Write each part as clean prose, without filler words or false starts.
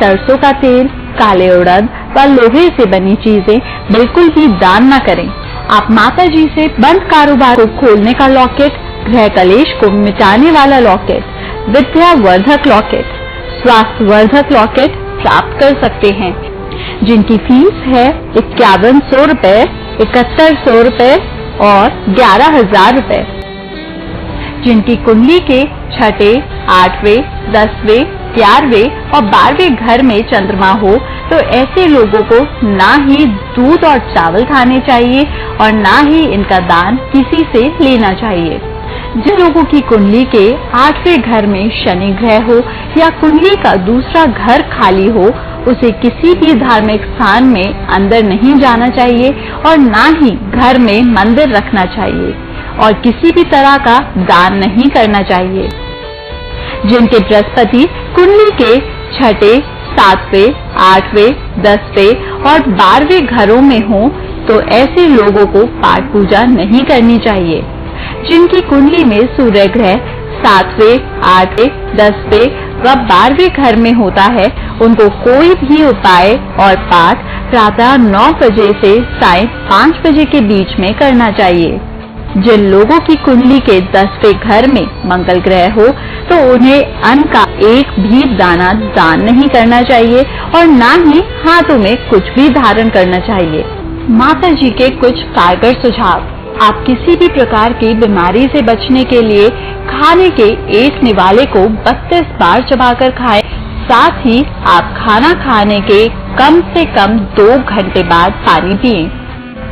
सरसों का तेल, काले उड़द व लोहे से बनी चीजें बिल्कुल भी दान न करें। आप माता जी से बंद कारोबार को खोलने का लॉकेट, गृह कलेश को मिटाने वाला लॉकेट, विद्या वर्धक लॉकेट, स्वास्थ्य वर्धक लॉकेट प्राप्त कर सकते हैं, जिनकी फीस है 5100 रुपए, 7100 रुपए और 11,000 रुपए। जिनकी कुंडली के छठे, 8वें, 10वें, 11वें और 12वें घर में चंद्रमा हो तो ऐसे लोगों को ना ही दूध और चावल खाने चाहिए और ना ही इनका दान किसी से लेना चाहिए। जिन लोगों की कुंडली के 8वें घर में शनि ग्रह हो या कुंडली का दूसरा घर खाली हो, उसे किसी भी धार्मिक स्थान में अंदर नहीं जाना चाहिए और ना ही घर में मंदिर रखना चाहिए और किसी भी तरह का दान नहीं करना चाहिए। जिनके बृहस्पति कुंडली के छठे, 7वें, 8वें, 10वें और 12वें घरों में हो तो ऐसे लोगों को पाठ पूजा नहीं करनी चाहिए। जिनकी कुंडली में सूर्य ग्रह 7वें, 8वें, 10वें व 12वें घर में होता है, उनको कोई भी उपाय और पाठ प्रातः 9 बजे से सायं 5 बजे के बीच में करना चाहिए। जिन लोगों की कुंडली के 10वें घर में मंगल ग्रह हो तो उन्हें अन्न का एक भी दाना दान नहीं करना चाहिए और ना ही हाथों में कुछ भी धारण करना चाहिए। माता जी के कुछ कारगर सुझाव। आप किसी भी प्रकार की बीमारी से बचने के लिए खाने के एक निवाले को 32 बार चबाकर खाएं। साथ ही आप खाना खाने के कम से कम 2 घंटे बाद पानी पिएं।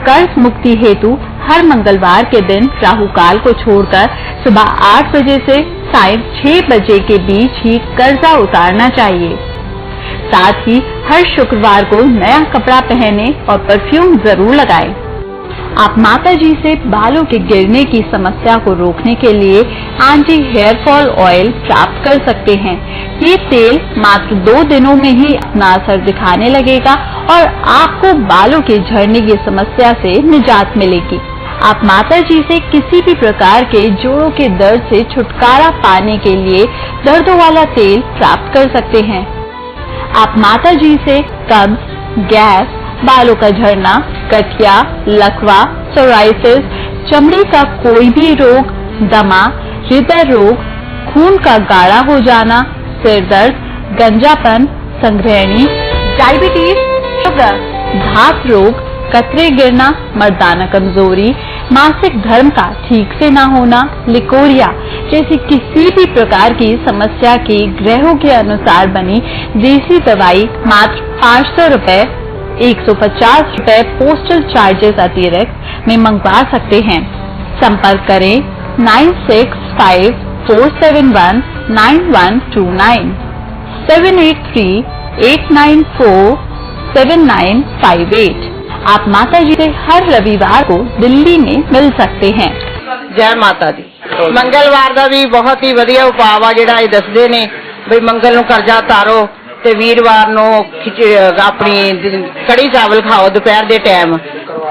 कर्ज मुक्ति हेतु हर मंगलवार के दिन राहु काल को छोड़कर सुबह 8 बजे से सायं 6 बजे के बीच ही कर्जा उतारना चाहिए। साथ ही हर शुक्रवार को नया कपड़ा पहने और परफ्यूम जरूर लगाएं। आप माता जी से बालों के गिरने की समस्या को रोकने के लिए एंटी हेयर फॉल ऑयल प्राप्त कर सकते हैं। ये तेल मात्र 2 दिनों में ही अपना असर दिखाने लगेगा और आपको बालों के झड़ने की समस्या से निजात मिलेगी। आप माता जी से किसी भी प्रकार के जोड़ों के दर्द से छुटकारा पाने के लिए दर्दों वाला तेल प्राप्त कर सकते हैं। आप माता जी से कब्ज, गैस, बालों का झड़ना, गठिया, लकवा, सोराइसिस, चमड़ी का कोई भी रोग, दमा, हृदय रोग, खून का गाढ़ा हो जाना, सिर दर्द, गंजापन, संग्रहणी, डायबिटीज, शुगर, धात रोग, कतरे गिरना, मर्दाना कमजोरी, मासिक धर्म का ठीक से ना होना, लिकोरिया जैसी किसी भी प्रकार की समस्या की ग्रहों के अनुसार बनी देसी दवाई मात्र 500 रुपए, 150 रुपए पोस्टल चार्जेस अतिरिक्त में मंगवा सकते हैं। संपर्क करें 9654719129 783-894-7958। आप माता जी से हर रविवार को दिल्ली में मिल सकते हैं। जय माता दी। मंगलवार का भी बहुत ही वधिया उपाय वा जिहड़ा ये दसदे ने भी मंगल नूं कर्जा तारो ते वीरवार नूं अपनी कड़ी चावल खाओ दोपहर के टाइम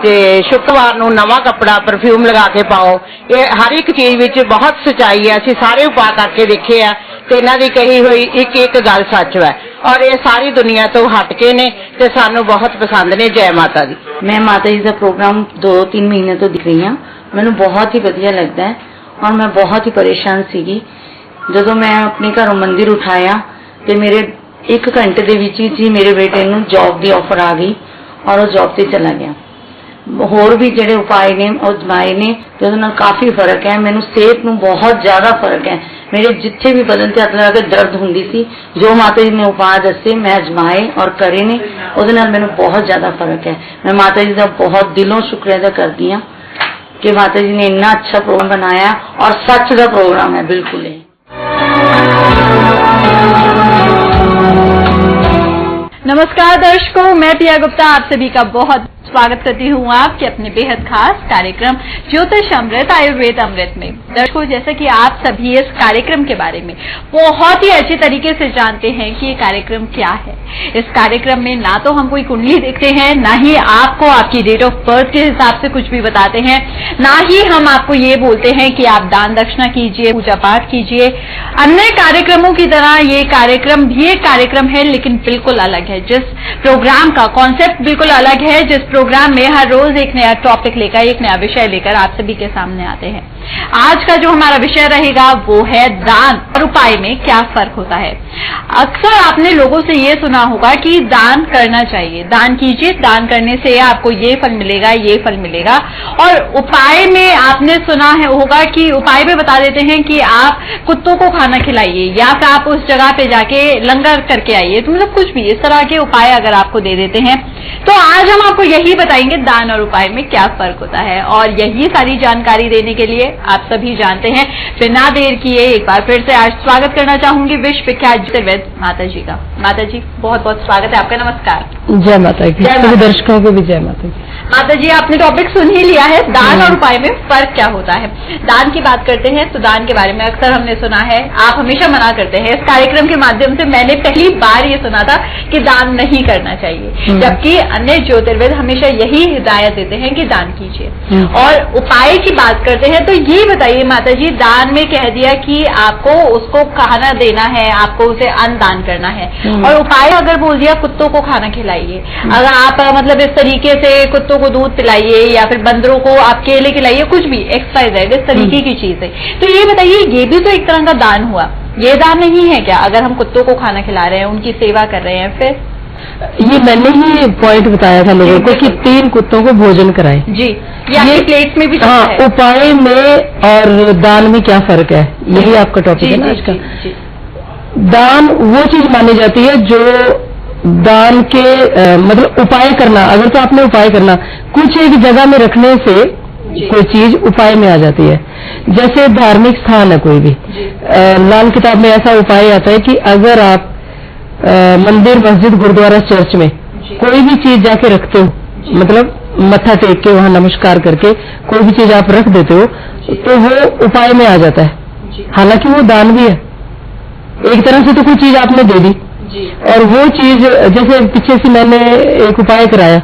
ते शुक्रवार नूं नवा कपड़ा परफ्यूम लगा के पाओ। ये हर एक चीज विच बहुत सच्चाई है। असीं सारे उपाय करके देखे आ ते इन्हां दी कही हुई एक एक गल सच है और ये सारी दुनिया तो हट के ने ते सानू बहुत पसंद ने। जय माता दी। मैं माता जी का प्रोग्राम 2-3 महीने तो दिख रही हूँ। मैनू बहुत ही वधिया लगता है और मैं बहुत ही परेशान सीगी जदों मैं अपने घरों मंदिर उठाया तो मेरे 1 घंटे के विच ही मेरे बेटे नूं जॉब की ऑफर आ गई और वो जॉब से चला गया। होर भी जिहड़े उपाय ने अजमाए ने तो उहदे नाल काफ़ी फर्क है। मैनू सेहत नूं बहुत ज़्यादा फर्क है। मेरे जिथे भी बदन से हथ लगा के दर्द हुंदी सी, जो माता जी ने उपाय दसे मैं अजमाए और करे ने, उहदे नाल मैनू बहुत ज़्यादा फर्क है। मैं माता जी का बहुत दिलों शुक्र अदा करती हूँ कि माता जी ने इतना अच्छा प्रोग्राम बनाया और सच का प्रोग्राम है बिल्कुल। नमस्कार दर्शकों, मैं प्रिया गुप्ता आप सभी का बहुत स्वागत करती हूँ आपके अपने बेहद खास कार्यक्रम ज्योतिष अमृत आयुर्वेद अमृत में। दर्शकों, जैसा कि आप सभी इस कार्यक्रम के बारे में बहुत ही अच्छे तरीके से जानते हैं कि ये कार्यक्रम क्या है। इस कार्यक्रम में ना तो हम कोई कुंडली देखते हैं, ना ही आपको आपकी डेट ऑफ बर्थ के हिसाब से कुछ भी बताते हैं, ना ही हम आपको ये बोलते हैं कि आप दान दक्षिणा कीजिए, पूजा पाठ कीजिए। अन्य कार्यक्रमों की तरह ये कार्यक्रम भी एक कार्यक्रम है, लेकिन बिल्कुल अलग है। जिस प्रोग्राम का कॉन्सेप्ट बिल्कुल अलग है, जिस प्रोग्राम में हर रोज एक नया टॉपिक लेकर, एक नया विषय लेकर आप सभी के सामने आते हैं। आज का जो हमारा विषय रहेगा वो है दान और उपाय में क्या फर्क होता है। अक्सर आपने लोगों से ये सुना होगा कि दान करना चाहिए, दान कीजिए, दान करने से आपको ये फल मिलेगा, ये फल मिलेगा। और उपाय में आपने सुना है होगा कि उपाय में बता देते हैं कि आप कुत्तों को खाना खिलाइए या फिर आप उस जगह पे जाके लंगर करके आइए। तो मतलब कुछ भी इस तरह के उपाय अगर आपको दे देते हैं, तो आज हम आपको यही बताएंगे दान और उपाय में क्या फर्क होता है। और यही सारी जानकारी देने के लिए आप सभी जानते हैं, बिना देर किए एक बार फिर से आज स्वागत करना चाहूंगी विश्व विख्यात ज्योतिर्विद माता जी का। माता जी, बहुत बहुत स्वागत है आपका। नमस्कार। जय माता की। सभी दर्शकों को भी जय माता की। माता जी, आपने टॉपिक सुन ही लिया है, दान और उपाय में फर्क क्या होता है। दान की बात करते हैं तो दान के बारे में अक्सर हमने सुना है, आप हमेशा मना करते हैं। इस कार्यक्रम के माध्यम से मैंने पहली बार ये सुना था कि दान नहीं करना चाहिए, जबकि अन्य ज्योतिर्विद हमेशा यही हिदायत देते हैं कि दान कीजिए। और उपाय की बात करते हैं तो ये बताइए माता जी, दान में कह दिया कि आपको उसको खाना देना है, आपको उसे अन्न दान करना है, और उपाय अगर बोल दिया कुत्तों को खाना खिलाइए। अगर आप मतलब इस तरीके से कुत्तों को दूध पिलाइए या फिर बंदरों को आप केले खिलाइए, कुछ भी एक्सरसाइज इस तरीके की चीज है, तो ये बताइए ये भी तो एक तरह का दान हुआ, ये दान नहीं है क्या? अगर हम कुत्तों को खाना खिला रहे हैं, उनकी सेवा कर रहे हैं, फिर ये मैंने ही पॉइंट बताया था लोगों को कि 3 कुत्तों को भोजन कराएं। जी, ये प्लेट में भी हाँ, है। उपाय में और दान में क्या फर्क है, यही आपका टॉपिक है ना आज का। दान वो चीज मानी जाती है जो दान के मतलब उपाय करना, अगर तो आपने उपाय करना, कुछ एक जगह में रखने से कोई चीज उपाय में आ जाती है। जैसे धार्मिक स्थान है कोई भी, लाल किताब में ऐसा उपाय आता है कि अगर आप मंदिर, मस्जिद, गुरुद्वारा, चर्च में कोई भी चीज जाके रखते हो, मतलब मत्था टेक के वहां नमस्कार करके कोई भी चीज आप रख देते हो, तो वो उपाय में आ जाता है। हालांकि वो दान भी है, एक तरह से तो कोई चीज आपने दे दी। और वो चीज, जैसे पीछे से मैंने एक उपाय कराया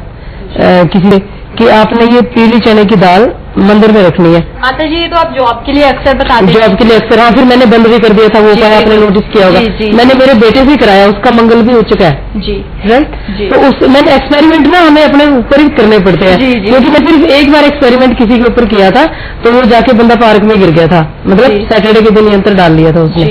किसी ने कि आपने ये पीली चने की दाल मंदिर में रखनी है। माता जी, ये तो आप जॉब के लिए अक्सर बताते हैं। जॉब के लिए अक्सर, हाँ, फिर मैंने बंद भी कर दिया था वो उपाय, आपने नोटिस किया होगा। मैंने मेरे बेटे से कराया, उसका मंगल भी हो चुका है। जी, राइट। तो उस मैंने एक्सपेरिमेंट ना हमें अपने ऊपर ही करने पड़ते हैं, क्योंकि मैं सिर्फ एक बार एक्सपेरिमेंट किसी के ऊपर किया था, तो वो जाके बंदा पार्क में गिर गया था, मतलब सैटरडे के दिन यंत्र डाल लिया था उसने,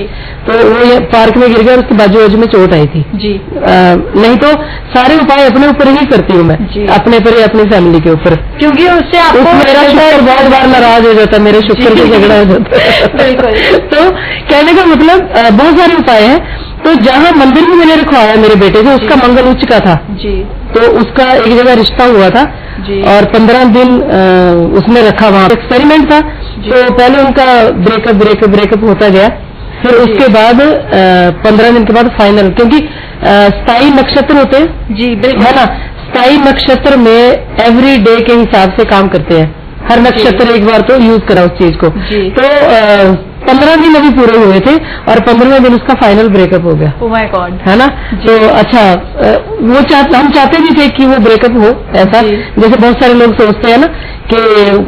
तो वो पार्क में गिर गया और उसके बाजू में चोट आई थी। जी। नहीं तो सारे उपाय अपने ऊपर ही करती हूँ मैं, अपने पर ही, अपनी फैमिली के ऊपर, क्योंकि उससे आपको मेरा शुक्र बहुत बार नाराज हो जाता है, मेरे शुक्र से झगड़ा हो जाता है। बिल्कुल। तो कहने का मतलब बहुत सारे उपाय हैं। तो जहाँ मंदिर में मैंने रखवाया मेरे बेटे से, उसका मंगल उच्च का था जी, तो उसका एक जगह रिश्ता हुआ था जी, और 15 दिन उसने रखा, वहाँ एक्सपेरिमेंट था। तो पहले उनका ब्रेकअप होता गया, फिर उसके बाद 15 दिन के बाद फाइनल, क्योंकि स्थायी नक्षत्र होते हैं जी, है ना, स्थायी नक्षत्र में एवरी डे के हिसाब से काम करते हैं, हर नक्षत्र एक बार तो यूज करा उस चीज को। तो 15 दिन अभी पूरे हुए थे और 15वें दिन उसका फाइनल ब्रेकअप हो गया। ओह माय गॉड, है ना। तो अच्छा, हम चाहते भी थे कि वो ब्रेकअप हो ऐसा, जैसे बहुत सारे लोग सोचते हैं ना कि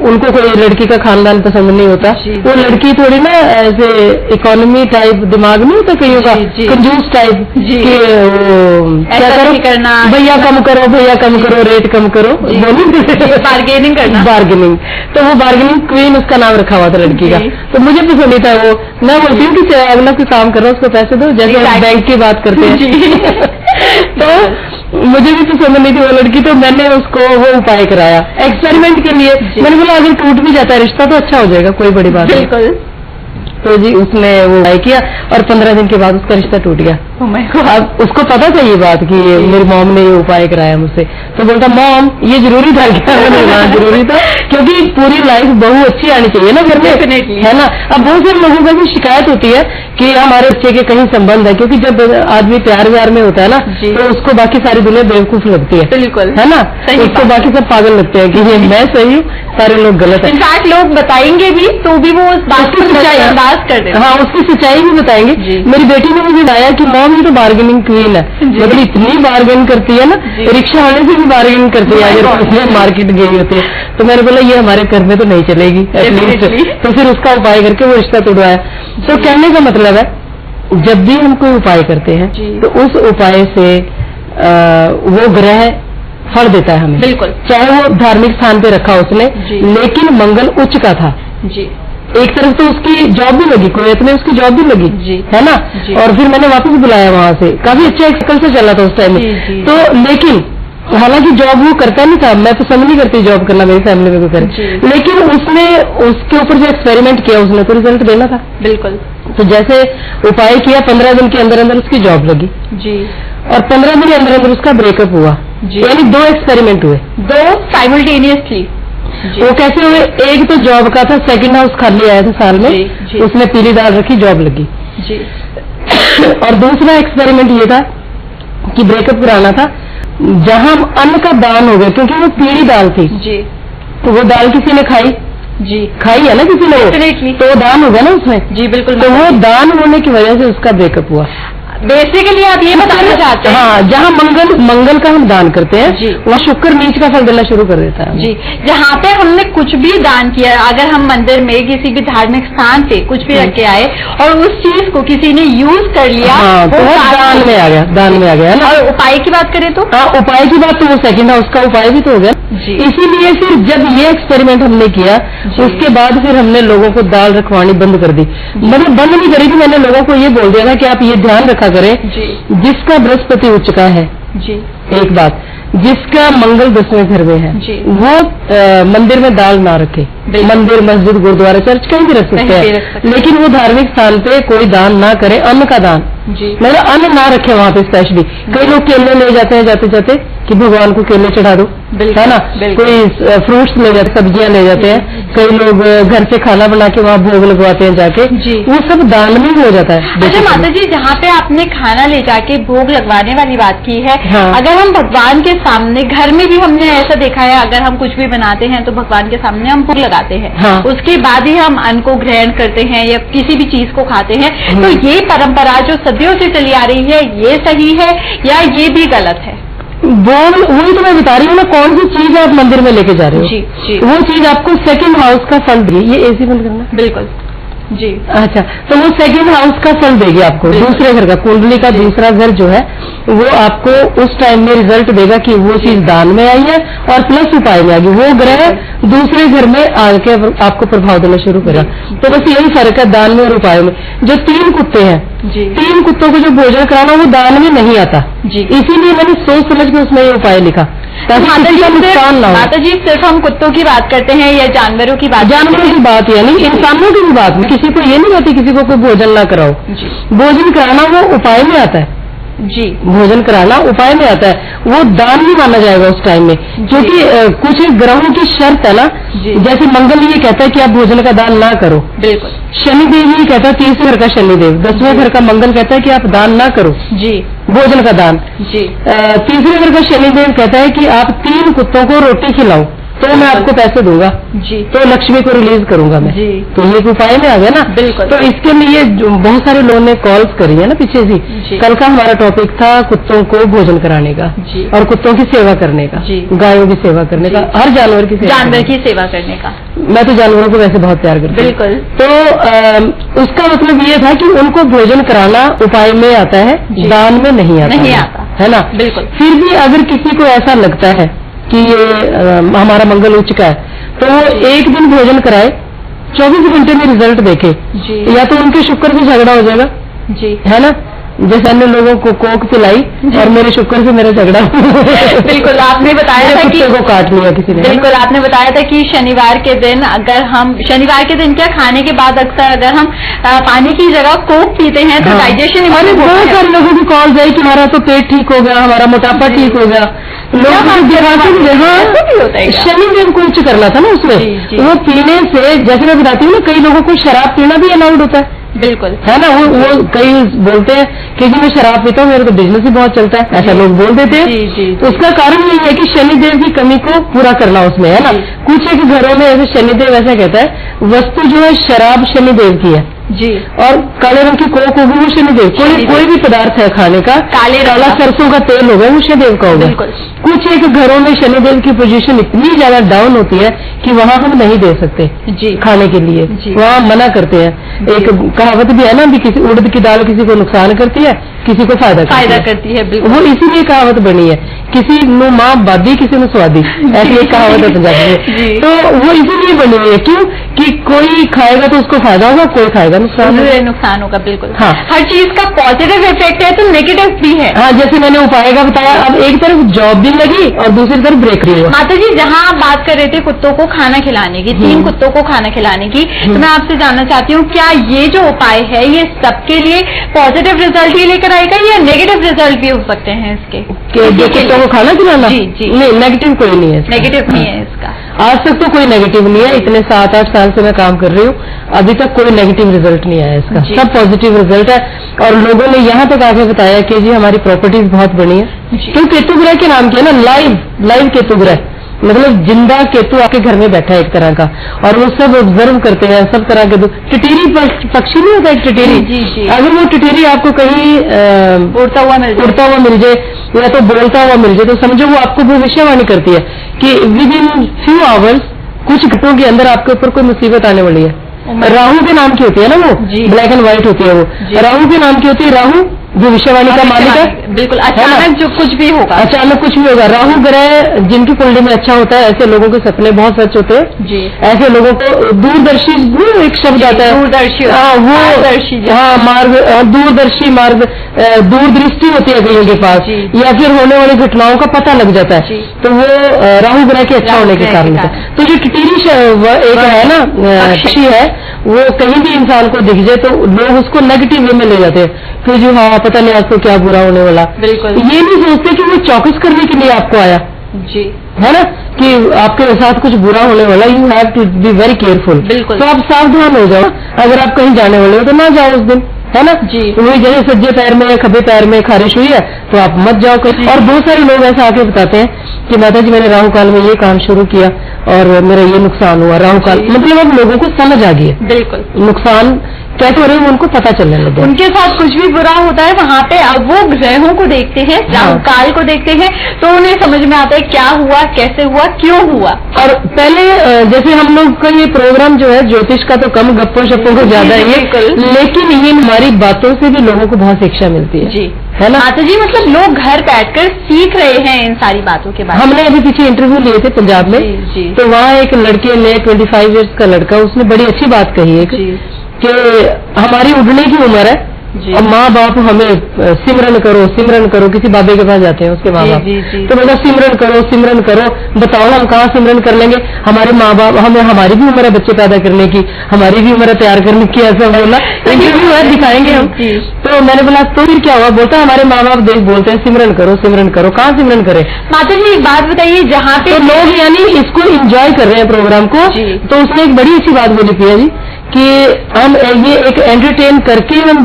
उनको कोई लड़की का खानदान पसंद नहीं होता, वो लड़की थोड़ी ना ऐसे इकोनॉमी टाइप दिमाग में होता कईयों का, कंजूस टाइप कि क्या करो, भैया कम करो, भैया कम करो, रेट कम करो, बार्गेनिंग करना, बार्गेनिंग। तो वो बार्गेनिंग क्वीन उसका नाम रखा हुआ था लड़की का। तो मुझे पसंद नहीं था वो, मैं बोलती हूँ कि अगला कोई काम कर रहा है उसको पैसे दो, जैसे हम बैंक की बात करते हैं। तो मुझे भी पसंद नहीं थी वो लड़की, तो मैंने उसको वो उपाय कराया एक्सपेरिमेंट के लिए। मैंने बोला अगर टूट भी जाता है रिश्ता तो अच्छा हो जाएगा, कोई बड़ी बात नहीं। बिल्कुल। तो जी उसने वो उपाय किया और 15 दिन के बाद उसका रिश्ता टूट गया। अब उसको पता था ये बात कि मेरी मॉम ने ये उपाय कराया मुझसे, तो बोलता मॉम ये जरूरी था क्या? जरूरी था, क्योंकि पूरी लाइफ बहू अच्छी आनी चाहिए ना घर में, है ना। अब बहुत सारे लोगों को भी शिकायत होती है कि हमारे बच्चे के कहीं संबंध है, क्योंकि जब आदमी प्यार व्यार में होता है ना जी। तो उसको बाकी सारी दुनिया बेवकूफ लगती है, बिल्कुल है ना, सही उसको बात बाकी सब पागल लगते हैं कि ये मैं सही हूँ, सारे लोग गलत है। इनफैक्ट लोग बताएंगे भी तो भी वो उस बात को नजरअंदाज कर देते हैं। हाँ, उसकी सच्चाई भी बताएंगे। जी। मेरी बेटी ने मुझे बताया कि मॉम ये तो बार्गेनिंग क्वीन है, जी। मतलब इतनी बार्गेन करती है ना, जी। रिक्शा वाले से भी बार्गेन करती है My अगर God। उसने मार्केट गई होती है। तो मैंने बोला ये हमारे घर में तो नहीं चलेगी एटलीस्ट, Definitely। तो फिर उसका उपाय करके वो रिश्ता तोड़वाया। तो कहने का मतलब है जब भी हम कोई उपाय करते हैं जी। तो उस उपाय से वो ग्रह फल देता है हमें, बिल्कुल चाहे वो धार्मिक स्थान पे रखा उसने, जी। लेकिन मंगल उच्च का था। जी एक तरफ तो उसकी जॉब भी लगी, कुवैत में उसकी जॉब भी लगी, जी। है ना, जी। और फिर मैंने वापस बुलाया वहां से, काफी अच्छा एक्सकल से चला था उस टाइम में। जी, जी। तो लेकिन हालांकि जॉब वो करता नहीं था, मैं पसंद नहीं करती जॉब करना, मेरी फैमिली में कोई करे, जी। लेकिन उसने उसके ऊपर जो एक्सपेरिमेंट किया उसने तो रिजल्ट देना था। बिल्कुल तो जैसे उपाय किया 15 दिन के अंदर अंदर उसकी जॉब लगी, जी और 15 दिन के अंदर अंदर उसका ब्रेकअप हुआ। जी। यानी 2 एक्सपेरिमेंट हुए। दो साइमल्टेनियसली। वो कैसे हुए? एक तो जॉब का था, सेकंड हाउस खाली आया था साल में, जी, जी। उसने पीली दाल रखी, जॉब लगी। जी और दूसरा एक्सपेरिमेंट ये था कि ब्रेकअप कराना था, जहां अन्न का दान हो गया, क्योंकि वो पीली दाल थी, जी तो वो दाल किसी ने जी खाई है ना किसी ने, Definitely। तो वो दान हो गया ना उसमें, जी बिल्कुल। तो वो दान होने की वजह से उसका ब्रेकअप हुआ। बेसिकली आप ये बताना चाहते हैं। हाँ, जहाँ मंगल का हम दान करते हैं जी। वहाँ शुक्र नीच का फल देना शुरू कर देता है। जी, जहाँ पे हमने कुछ भी दान किया, अगर हम मंदिर में किसी भी धार्मिक स्थान से कुछ भी रख के आए और उस चीज को किसी ने यूज कर लिया, हाँ, तो वो दान में आ गया, दान में आ गया है ना। और उपाय की बात करें तो हाँ, उपाय की बात तो वो सेकंड हाउस का उपाय भी तो हो गया। जी। इसीलिए फिर जब ये एक्सपेरिमेंट हमने किया, जी। उसके बाद फिर हमने लोगों को दाल रखवानी बंद कर दी। मतलब बंद नहीं करी थी, मैंने लोगों को ये बोल दिया था कि आप ये ध्यान रखा करें, जी जिसका बृहस्पति उच्च का है, जी एक बात, जिसका मंगल 10वें घर में है, जी। वो मंदिर में दाल ना रखे। बिल्कुल। मंदिर, मस्जिद, गुरुद्वारा, चर्च कहीं भी रख सकते कहीं भी रख हैं, सकते हैं। लेकिन वो धार्मिक स्थान पे कोई दान ना करे, अन्न का दान, जी मतलब अन्न ना रखे वहाँ पे स्पेशली। कई लोग केले ले जाते हैं जाते जाते कि भगवान को केले चढ़ा दो, बिल्कुल, है ना, बिल्कुल। कोई फ्रूट्स ले जाते, सब्जियां ले जाते हैं, कई लोग घर से खाना बना के वहाँ भोग लगवाते हैं जाके, जी। वो सब दान में ही हो जाता है। अच्छा माता जी, जहाँ पे आपने खाना ले जाके भोग लगवाने वाली बात की है, हाँ। अगर हम भगवान के सामने, घर में भी हमने ऐसा देखा है, अगर हम कुछ भी बनाते हैं तो भगवान के सामने हम भोग लगाते हैं, हाँ। उसके बाद ही हम अन्न को ग्रहण करते हैं या किसी भी चीज को खाते हैं, तो ये परंपरा जो सदियों से चली आ रही है, ये सही है या ये भी गलत है? वही तो मैं बता रही हूँ ना, कौन सी चीज आप मंदिर में लेके जा रहे हो, जी जी वो चीज आपको सेकंड हाउस का फल देगी। ये एसी बंद करना। बिल्कुल जी अच्छा, तो वो सेकंड हाउस का फल देगी आपको, बिल्कुल। दूसरे घर का, कुंडली का दूसरा घर जो है वो आपको उस टाइम में रिजल्ट देगा कि वो चीज दान में आई है और प्लस उपाय में आ गई, वो ग्रह दूसरे घर में आके आपको प्रभाव देना शुरू करेगा। तो बस यही फर्क है दान में और उपाय में। जो 3 कुत्ते हैं, जी 3 कुत्तों को जो भोजन कराना वो दान में नहीं आता, जी। इसीलिए मैंने सोच समझ के उसमें ये उपाय लिखा ताकि माता किसी जी का नुकसान ना हो। माता जी, सिर्फ हम कुत्तों की बात करते हैं या जानवरों की बात? जानवरों की बात यानी इंसानों की भी बात, किसी को ये नहीं कहती किसी को कोई भोजन ना कराओ। जी भोजन कराना वो उपाय में आता है, जी भोजन कराना उपाय में आता है, वो दान नहीं माना जाएगा उस टाइम में, क्योंकि कुछ ग्रहों की शर्त है ना। जी। जैसे मंगल ये कहता है कि आप भोजन का दान ना करो, बिल्कुल शनिदेव ये कहता है, 30वें घर का शनिदेव, 10वें घर का मंगल कहता है कि आप दान ना करो जी भोजन का दान। जी 3रे घर का शनिदेव कहता है कि आप 3 कुत्तों को रोटी खिलाओ तो मैं आपको पैसे दूंगा, जी तो लक्ष्मी को रिलीज करूंगा मैं। जी। तो ये उपाय में आ गया ना। बिल्कुल। तो इसके लिए बहुत सारे लोगों ने कॉल्स करी है ना पीछे जी। से। कल का हमारा टॉपिक था कुत्तों को भोजन कराने का जी। और कुत्तों की सेवा करने का, जी। गायों की सेवा करने का, हर जानवर की सेवा जानवर करने की सेवा करने का। का। मैं तो जानवरों को वैसे बहुत प्यार करती हूँ। बिल्कुल। तो उसका मतलब ये था कि उनको भोजन कराना उपाय में आता है, जी। दान में नहीं आता, नहीं आता। है ना। बिल्कुल। फिर भी अगर किसी को ऐसा लगता है कि ये हमारा मंगल उच्च का है, तो वो एक दिन भोजन कराए, 24 घंटे में रिजल्ट देखे, जी या तो उनके शुक्र से झगड़ा हो जाएगा, जी है ना। जैसे अन्य लोगों को कोक पिलाई और मेरे शुक्र से मेरा झगड़ा बिल्कुल। आपने बताया था कि कुत्ते को काट लिया किसी ने। बिल्कुल आपने बताया था कि शनिवार के दिन, अगर हम शनिवार के दिन क्या खाने के बाद अक्सर अगर हम पानी की जगह कोक पीते हैं तो डाइजेशन अरे बहुत सारे लोगों की कॉल आई कि हमारा तो पेट ठीक हो गया, हमारा मोटापा ठीक हो गया। शनिदेव को उच्च करना था ना उसमें। जी, जी। वो पीने से, जैसे मैं बताती हूँ ना, कई लोगों को शराब पीना भी अलाउड होता है, बिल्कुल है ना। वो कई बोलते हैं कि जी मैं शराब पीता हूँ, मेरा तो बिजनेस ही बहुत चलता है, ऐसा लोग बोल देते हैं। तो उसका कारण यही है कि शनिदेव की कमी को पूरा करना उसमें, है ना। कुछ एक घरों में ऐसे शनिदेव ऐसा कहता है वस्तु जो है शराब शनिदेव की है जी, और काले रंग की कोक होगी वो शनिदेव, कोई भी पदार्थ है खाने का, काला सरसों का तेल होगा वो शनिदेव का होगा। कुछ एक घरों में शनिदेव की पोजीशन इतनी ज्यादा डाउन होती है कि वहाँ हम नहीं दे सकते जी खाने के लिए, वहाँ मना करते हैं। एक कहावत भी है ना, भी किसी उड़द की दाल किसी को नुकसान करती है, किसी को फायदा करती है। वो इसीलिए कहावत बनी है, किसी नु माँ बादी किसी में स्वादी, ऐसी एक कहावत है पंजाबी में। तो वो इसीलिए बनी हुई है, क्यों कि कोई खाएगा तो उसको फायदा होगा, कोई खाएगा नुकसान होगा। बिल्कुल हाँ, हर चीज का पॉजिटिव इफेक्ट है तो नेगेटिव भी है। हाँ, जैसे मैंने उपाय का बताया, अब एक तरफ जॉब भी लगी और दूसरी तरफ ब्रेक भी हुआ। माता जी जहाँ आप बात कर रहे थे कुत्तों को खाना खिलाने की, 3 कुत्तों को खाना खिलाने की, तो मैं आपसे जानना चाहती हूँ क्या ये जो उपाय है ये सबके लिए पॉजिटिव रिजल्ट ही लेकर आएगा या नेगेटिव रिजल्ट भी हो सकते हैं इसके? जो कुत्तों को खाना खिलाना, जी नहीं, नेगेटिव कोई नहीं है, नेगेटिव नहीं है इसका। आज तक तो कोई नेगेटिव नहीं है, इतने 7-8 साल से मैं काम कर रही हूँ, अभी तक कोई नेगेटिव रिजल्ट नहीं आया इसका, सब पॉजिटिव रिजल्ट है। और लोगों ने यहाँ तक आके बताया कि जी हमारी प्रॉपर्टीज बहुत बनी है, क्यों केतु ग्रह के नाम किया ना, लाइव केतु ग्रह, मतलब जिंदा केतु आपके घर में बैठा है एक तरह का, और वो सब ऑब्जर्व करते हैं सब तरह के। टिटेरी पक्षी नहीं होता एक टिटेरी, अगर वो टिटेरी आपको कहीं उड़ता हुआ मिल जाए या तो बोलता हुआ मिल जाए तो समझो वो आपको भविष्यवाणी करती है कि विद इन फ्यू आवर्स, कुछ घंटों के अंदर आपके ऊपर कोई मुसीबत आने वाली है। राहु के नाम की होती है ना वो, ब्लैक एंड व्हाइट होती है वो, राहु के नाम की होती है, राहु भविष्यवाणी का मालिक है। बिल्कुल, अचानक जो कुछ भी होगा, अचानक कुछ भी होगा। राहु ग्रह जिनकी कुंडली में अच्छा होता है, ऐसे लोगों के सपने बहुत सच होते हैं जी। ऐसे लोगों को दूरदर्शी, एक शब्द आता है दूरदर्शी, हाँ मार्ग, दूरदर्शी मार्ग, दूरदृष्टि होती है कईयों के पास, या फिर होने वाली घटनाओं का पता लग जाता है, तो वो राहु ग्रह के अच्छा होने के कारण है। तो जो टिटेरी एक है ना पक्षी है, वो कहीं भी इंसान को दिख जाए तो लोग उसको नेगेटिव वे में ले जाते हैं कि जो हाँ पता नहीं आज तो क्या बुरा होने वाला। बिल्कुल, ये नहीं सोचते कि वो चौकस करने के लिए आपको आया जी, है ना, कि आपके साथ कुछ बुरा होने वाला, you have to be very careful. बिल्कुल, तो आप सावधान हो जाओ, अगर आप कहीं जाने वाले हो तो ना जाओ उस दिन, है ना जी। वही जगह सज्जे पैर में या खब्बे पैर में खारिश हुई है तो आप मत जाओ कहीं। और बहुत सारे लोग ऐसा आके बताते हैं कि माता जी मैंने राहु काल में ये काम शुरू किया और मेरा ये नुकसान हुआ। राहु काल मतलब अब लोगों को समझ आ गई है, बिल्कुल नुकसान कैसे हो रहे हैं उनको पता चलने लगे। उनके साथ कुछ भी बुरा होता है वहाँ पे अब वो ग्रहों को देखते हैं, राहु काल को देखते हैं, तो उन्हें समझ में आता है क्या हुआ, कैसे हुआ, क्यों हुआ। और पहले जैसे हम लोग का ये प्रोग्राम जो है ज्योतिष का तो कम, गप्पों शप्पों को ज्यादा है, लेकिन ये हमारी बातों से भी लोगों को बहुत शिक्षा मिलती है जी, है ना माता जी। मतलब लोग घर बैठकर सीख रहे हैं इन सारी बातों के बारे में। हमने अभी पीछे इंटरव्यू लिए थे पंजाब में जी। तो वहाँ एक लड़के ने 25 इयर्स का लड़का, उसने बड़ी अच्छी बात कही है कि हमारी उड़ने की उम्र है और माँ बाप हमें सिमरन करो, किसी बाबे के पास जाते हैं उसके माँ बाप, तो बोला सिमरन करो, बताओ हम कहाँ सिमरन कर लेंगे, हमारे माँ बाप, हमें हमारी भी उम्र है बच्चे पैदा करने की, हमारी भी उम्र है तैयार करने की, ऐसा बोला। इंटरव्यू है, दिखाएंगे हम। तो मैंने बोला तो फिर क्या हुआ, बोलता हमारे माँ बाप देख बोलते हैं सिमरन करो, कहाँ सिमरन करे। माता जी एक बात बताइए, जहाँ पे तो लोग यानी इसको एंजॉय कर रहे हैं प्रोग्राम को, तो उसने एक बड़ी अच्छी बात बोली पिया जी कि हम ये एक एंटरटेन करके, हम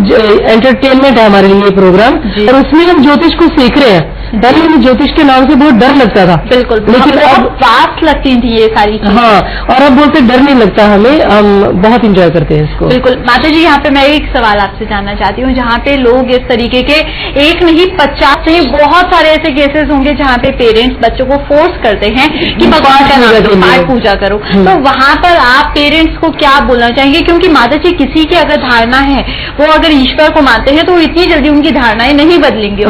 एंटरटेनमेंट है हमारे लिए प्रोग्राम, और उसमें हम ज्योतिष को सीख रहे हैं। पहले हमें ज्योतिष के नाम से बहुत डर लगता था, बिल्कुल, लेकिन अब फास्ट लगती थी ये सारी चीजें। हाँ, और अब बोलते डर नहीं लगता हमें, हम बहुत इंजॉय करते हैं इसको। बिल्कुल माता जी, यहाँ पे मैं एक सवाल आपसे जानना चाहती हूँ, जहाँ पे लोग इस तरीके के एक नहीं 50 नहीं बहुत सारे ऐसे केसेस होंगे जहाँ पे पेरेंट्स बच्चों को फोर्स करते हैं कि भगवान का नाम पाठ पूजा करो, तो वहाँ पर आप पेरेंट्स को क्या बोलना चाहेंगे? क्योंकि माता जी किसी की अगर धारणा है, वो अगर ईश्वर को मानते हैं तो इतनी जल्दी उनकी धारणाएं नहीं बदलेंगी,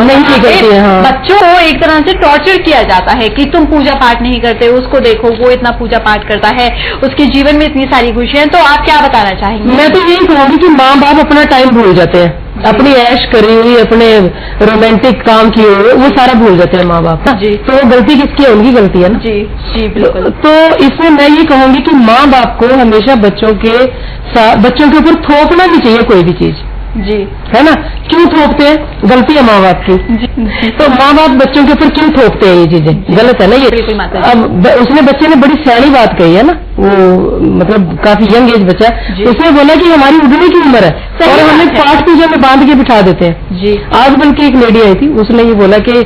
बच्चों को एक तरह से टॉर्चर किया जाता है कि तुम पूजा पाठ नहीं करते, उसको देखो वो इतना पूजा पाठ करता है, उसके जीवन में इतनी सारी खुशियां। तो आप क्या बताना चाहेंगे? मैं तो यही कहूँगी कि माँ बाप अपना टाइम भूल जाते हैं, अपनी ऐश करी हुई, अपने रोमांटिक काम किए हुए, वो सारा भूल जाते हैं माँ बाप जी। तो वो गलती किसकी है? उनकी गलती है ना जी जी बिल्कुल। तो इसमें मैं ये कहूँगी कि माँ बाप को हमेशा बच्चों के ऊपर थोपना नहीं चाहिए कोई भी चीज जी, है ना। क्यों थोपते हैं? गलती है माँ बाप की। तो माँ बाप बच्चों के ऊपर क्यों थोपते हैं? ये चीजें गलत है ना ये। अब उसने बच्चे ने बड़ी सियानी बात कही है ना, वो मतलब काफी यंग एज बच्चा है, उसने बोला कि हमारी उठने की उम्र है और हमें पाठ पूजा में बांध के बिठा देते हैं जी। आज बल्कि एक लेडी आई थी, उसने ये बोला कि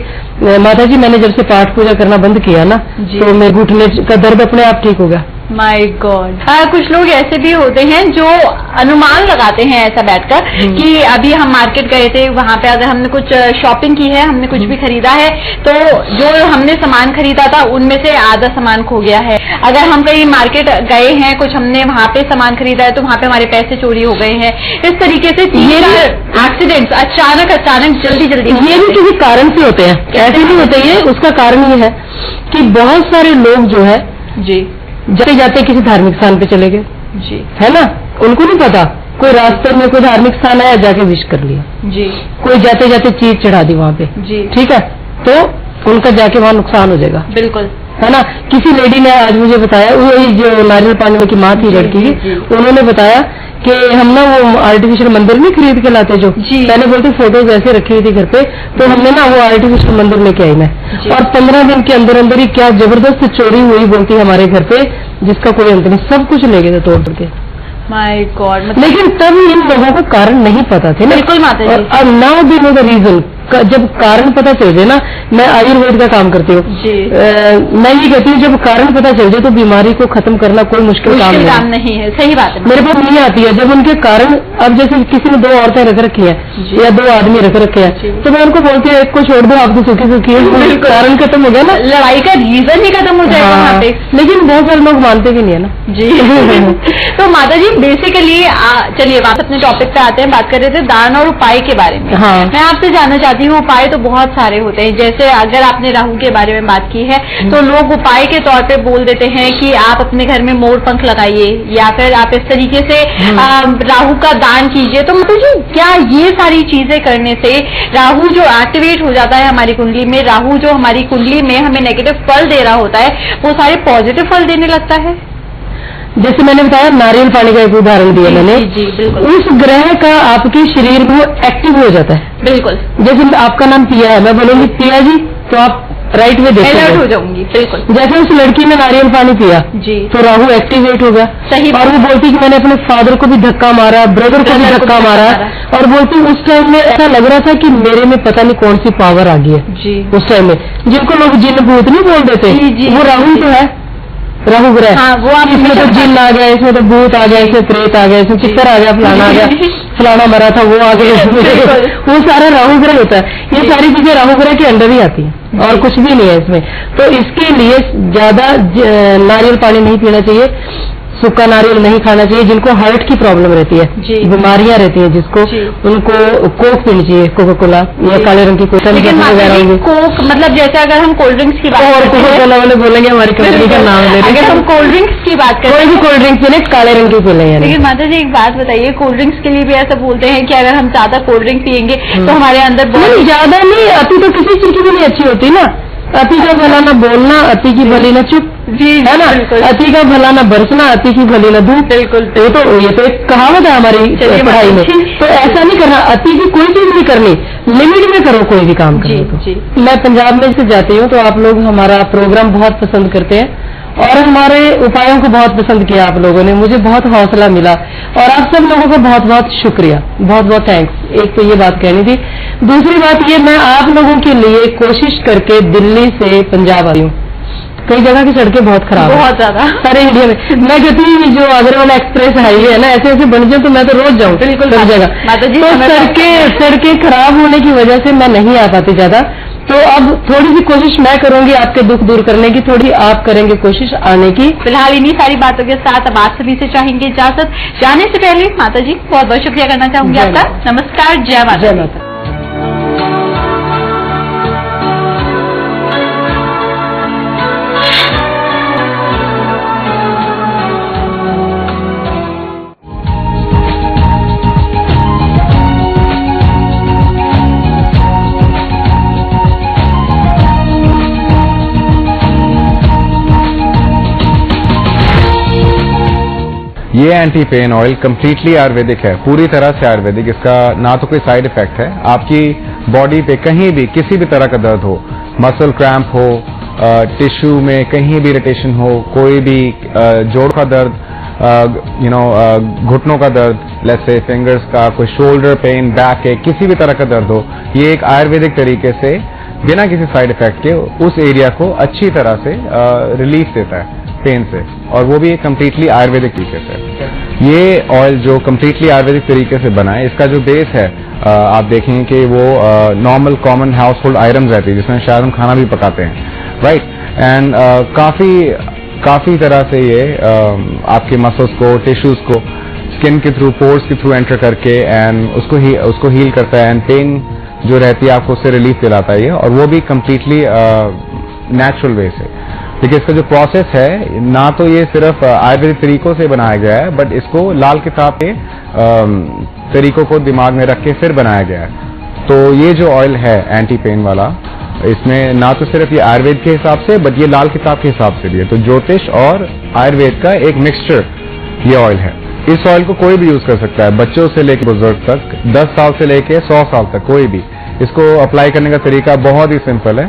माता जी मैंने जब से पाठ पूजा करना बंद किया ना तो मेरे घुटने का दर्द अपने आप ठीक हो गया। My God. कुछ लोग ऐसे भी होते हैं जो अनुमान लगाते हैं ऐसा बैठकर कि अभी हम मार्केट गए थे, वहां पे अगर हमने कुछ शॉपिंग की है, हमने कुछ भी खरीदा है, तो जो हमने सामान खरीदा था उनमें से आधा सामान खो गया है। अगर हम कहीं मार्केट गए हैं, कुछ हमने वहां पे सामान खरीदा है, तो वहां पे हमारे पैसे चोरी हो गए हैं। इस तरीके से एक्सीडेंट अचानक जल्दी ये भी किसी कारण से होते हैं, ऐसे नहीं होते। ये उसका कारण ये है कि बहुत सारे लोग जो है जी जाते जाते किसी धार्मिक स्थान पे चले गए जी, है ना, उनको नहीं पता, कोई रास्ते में कोई धार्मिक स्थान आया, जाके विश कर लिया जी, कोई जाते जाते चीज चढ़ा दी वहां पे जी, ठीक है, तो उनका जाके वहां नुकसान हो जाएगा, बिल्कुल, है ना। किसी लेडी ने आज मुझे बताया, वही जो नारियल पानी की माँ थी लड़की की, उन्होंने बताया कि हम ना वो आर्टिफिशियल मंदिर नहीं खरीद के लाते जो, मैंने बोलती फोटोज ऐसे रखी हुई थी घर पे, तो हमने ना वो आर्टिफिशियल मंदिर लेके आई मैं, और 15 दिन के अंदर अंदर ही क्या जबरदस्त चोरी हुई बोलती हमारे घर पे, जिसका कोई अंत नहीं, सब कुछ ले गए थे तोड़ के। My God. लेकिन तब इन लोगों को कारण नहीं पता थे ना। बिल्कुल माता जी। अब now they know the reason, जब कारण पता चल जाए ना, मैं आयुर्वेद का काम करती हूँ, मैं ये कहती हूँ जब कारण पता चल जाए तो बीमारी को खत्म करना कोई मुश्किल काम नहीं है। सही बात है। मेरे पास नहीं आती है जब उनके कारण, अब जैसे किसी ने 2 औरतें रख रखी है या 2 आदमी रख रखे हैं, तो मैं उनको बोलती हूँ एक को छोड़ दो, आप तो सुखी सुखी है, कारण खत्म हो गया ना, लड़ाई का रीजन ही खत्म हो जाएगा वहाँ पे। लेकिन बहुत सारे लोग मानते भी नहीं है ना जी। तो माता जी बेसिकली चलिए वापस अपने टॉपिक पे आते हैं, बात कर रहे थे दान और उपाय के बारे में। हाँ। मैं आपसे जानना चाहती हूँ, उपाय तो बहुत सारे होते हैं, जैसे अगर आपने राहु के बारे में बात की है तो लोग उपाय के तौर पे बोल देते हैं कि आप अपने घर में मोर पंख लगाइए, या फिर आप इस तरीके से राहु का दान कीजिए। तो मतलब जी क्या ये सारी चीजें करने से राहु जो एक्टिवेट हो जाता है हमारी कुंडली में, राहु जो हमारी कुंडली में हमें नेगेटिव फल दे रहा होता है, वो सारे पॉजिटिव फल देने लगता है? जैसे मैंने बताया नारियल पानी का एक उदाहरण दिया मैंने, जी बिल्कुल। उस ग्रह का आपके शरीर में एक्टिव हो जाता है। बिल्कुल। जैसे आपका नाम पिया है, मैं बोलूंगी पिया जी, तो आप राइट में देखोगे, अलर्ट हो जाऊंगी। बिल्कुल। जैसे उस लड़की ने नारियल पानी पिया जी, तो राहु एक्टिवेट हो गया। सही। और वो बोलती कि मैंने अपने फादर को भी धक्का मारा, ब्रदर को भी धक्का मारा, और बोलती उस टाइम में ऐसा लग रहा था कि मेरे में पता नहीं कौन सी पावर आ गई है जी। उस टाइम में, जिनको लोग जिन भूत नहीं बोल देते, वो राहु तो है, राहु ग्रह। हाँ, वो आप इसमें तो जिन आ गया, इसमें तो भूत आ गया, इसमें प्रेत आ गया, इसमें चित्तर आ गया, फलाना आ गया, फलाना मरा था वो आ गया, वो सारा राहु ग्रह होता है। ये सारी चीजें राहु ग्रह के अंदर ही आती हैं और कुछ भी नहीं है इसमें। तो इसके लिए ज्यादा नारियल पानी नहीं पीना चाहिए, सूखा नारियल नहीं खाना चाहिए। जिनको हार्ट की प्रॉब्लम रहती है, बीमारियां रहती हैं जिसको, उनको कोक पीनी चाहिए, कोका कोला या काले रंग की कोक वगैरह होंगी। कोक मतलब जैसे अगर हम कोल्ड ड्रिंक्स की बात और कोका कोला वाले बोलेंगे हमारी कंपनी का नाम ले, अगर हम कोल्ड ड्रिंक्स की बात करें, कोई भी कोल्ड ड्रिंक पीने काले रंग की पी लेंगे। लेकिन माता जी एक बात बताइए, कोल्ड ड्रिंक्स के लिए भी ऐसा बोलते हैं कि अगर हम ज्यादा कोल्ड ड्रिंक पियेंगे तो हमारे अंदर बहुत ज्यादा नहीं, अति तो किसी चीज की भी नहीं अच्छी होती ना। अति का भला ना बोलना, अति की भली ना चुप, है ना, अति का भला ना बरसना, अति की भली ना धूप। बिल्कुल। ये तो एक कहावत है हमारी पढ़ाई में। तो ऐसा नहीं करना, अति की कोई चीज नहीं करनी, लिमिट में करो कोई भी काम करो। तो मैं पंजाब में से जाती हूँ, तो आप लोग हमारा प्रोग्राम बहुत पसंद करते हैं और हमारे उपायों को बहुत पसंद किया आप लोगों ने, मुझे बहुत हौसला मिला, और आप सब लोगों का बहुत बहुत शुक्रिया, बहुत बहुत थैंक्स। एक तो ये बात कहनी थी। दूसरी बात ये, मैं आप लोगों के लिए कोशिश करके दिल्ली से पंजाब आई हूँ। कई जगह की सड़कें बहुत खराब है, बहुत ज्यादा, सारे इंडिया में। मैं कहती हूँ जो आगरा वाला एक्सप्रेस हाईवे है ना, ऐसे ऐसे बन जाए तो मैं तो रोज जाऊँ बिल्कुल सब जगह। तो सड़कें खराब होने की वजह से मैं नहीं आ पाती ज्यादा। तो अब थोड़ी सी कोशिश मैं करूंगी आपके दुख दूर करने की, थोड़ी आप करेंगे कोशिश आने की। फिलहाल इन्हीं सारी बातों के साथ अब आप सभी से चाहेंगे इजाजत। जाने से पहले माता जी बहुत बहुत शुक्रिया करना चाहूंगी आपका। नमस्कार, जय माता। जय माता। ये anti pain oil completely Ayurvedic है, पूरी तरह से आयुर्वेदिक। इसका ना तो कोई साइड इफेक्ट है। आपकी बॉडी पे कहीं भी किसी भी तरह का दर्द हो, मसल क्रैम्प हो, टिश्यू में कहीं भी इरिटेशन हो, कोई भी जोड़ का दर्द, घुटनों का दर्द, लेट्स से फिंगर्स का, कोई शोल्डर पेन, बैक एक, किसी भी तरह का दर्द हो, ये एक आयुर्वेदिक तरीके से बिना किसी साइड इफेक्ट के उस एरिया को अच्छी तरह से रिलीफ देता है पेन से, और वो भी कम्प्लीटली आयुर्वेदिक तरीके से। ये ऑयल जो कम्प्लीटली आयुर्वेदिक तरीके से बना है, इसका जो बेस है आप देखेंगे कि वो normal common house hold items रहती है जिसमें शायद हम खाना भी पकाते हैं, राइट। एंड काफी तरह से ये आपके मसल्स को, टिश्यूज को स्किन के थ्रू, पोर्स के थ्रू एंटर करके एंड उसको हील करता है, एंड पेन जो रहती है आपको उससे रिलीफ दिलाता है ये, और वो भी कम्प्लीटली नेचुरल वे से। देखिए इसका जो प्रोसेस है, ना तो ये सिर्फ आयुर्वेदिक तरीकों से बनाया गया है, बट इसको लाल किताब के तरीकों को दिमाग में रख के फिर बनाया गया है। तो ये जो ऑयल है एंटी पेन वाला, इसमें ना तो सिर्फ ये आयुर्वेद के हिसाब से, बट ये लाल किताब के हिसाब से भी है। तो ज्योतिष और आयुर्वेद का एक मिक्सचर ये ऑयल है। इस ऑयल को कोई भी यूज कर सकता है, बच्चों से लेकर बुजुर्ग तक, 10 साल से लेकर 100 साल तक, कोई भी। इसको अप्लाई करने का तरीका बहुत ही सिंपल है।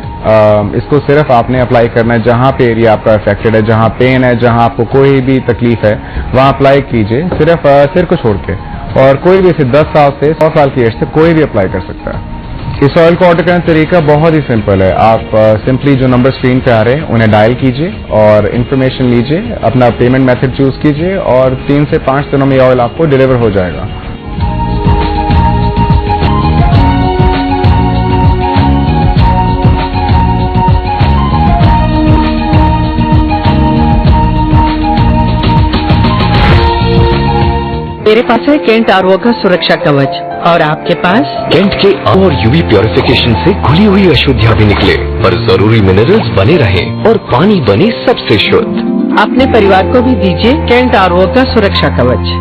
इसको सिर्फ आपने अप्लाई करना है जहां पे एरिया आपका अफेक्टेड है, जहां पेन है, जहां आपको कोई भी तकलीफ है, वहां अप्लाई कीजिए, सिर्फ सिर को छोड़ के। और कोई भी इसे 10 साल से 100 साल की एज से कोई भी अप्लाई कर सकता है। इस ऑयल को ऑर्डर करने का तरीका बहुत ही सिंपल है। आप सिंपली जो नंबर स्क्रीन पे आ रहे हैं उन्हें डायल कीजिए और इन्फॉर्मेशन लीजिए, अपना पेमेंट मेथड चूज कीजिए, और 3 से 5 दिनों में ऑयल आपको डिलीवर हो जाएगा। मेरे पास है केंट आरओ का सुरक्षा कवच, और आपके पास? केंट के और यूवी प्योरिफिकेशन से घुली हुई अशुद्धियां भी निकले, पर जरूरी मिनरल्स बने रहे और पानी बने सबसे शुद्ध। अपने परिवार को भी दीजिए केंट आरओ का सुरक्षा कवच।